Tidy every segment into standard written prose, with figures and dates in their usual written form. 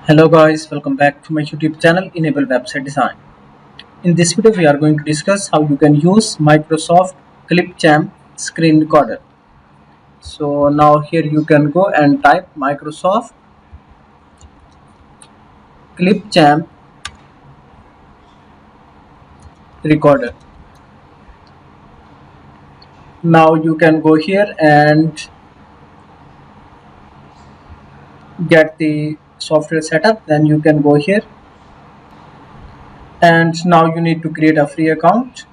Hello guys, welcome back to my YouTube channel Enable Website Design. In this video we are going to discuss how you can use Microsoft clipchamp screen recorder. So now here you can go and type Microsoft clipchamp recorder. Now you can go here and get the software setup. Then you can go here and now you need to create a free account.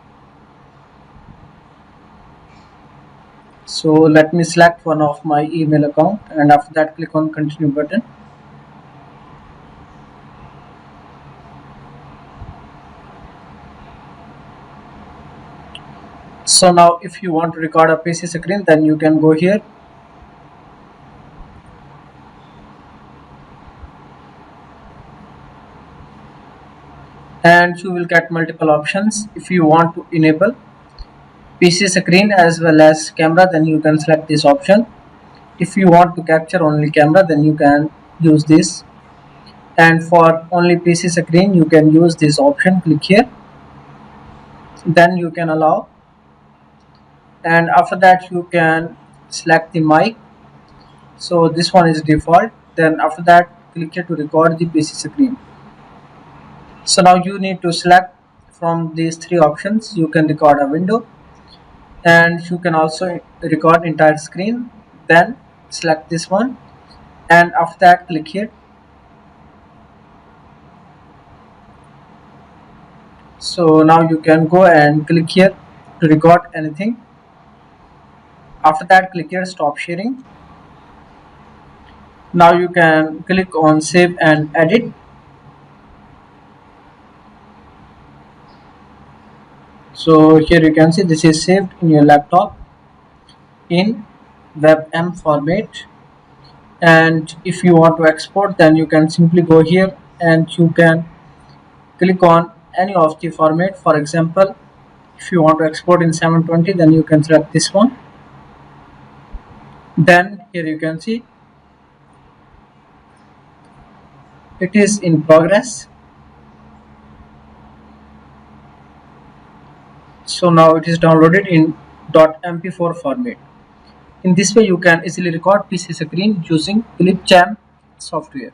So let me select one of my email account and after that click on continue button. So now if you want to record a PC screen, then you can go here and you will get multiple options. If you want to enable PC screen as well as camera, then you can select this option. If you want to capture only camera, then you can use this, and for only PC screen you can use this option. Click here, then you can allow, and after that you can select the mic. So this one is default. Then after that click here to record the PC screen. So now you need to select from these three options. You can record a window and you can also record entire screen. Then select this one and after that click here. So now you can go and click here to record anything. After that click here stop sharing. Now you can click on save and edit. So here you can see this is saved in your laptop in WebM format, and if you want to export, then you can simply go here and you can click on any of the format. For example, if you want to export in 720, then you can select this one. Then here you can see it is in progress. So now it is downloaded in .mp4 format. In this way you can easily record PC screen using clipchamp software.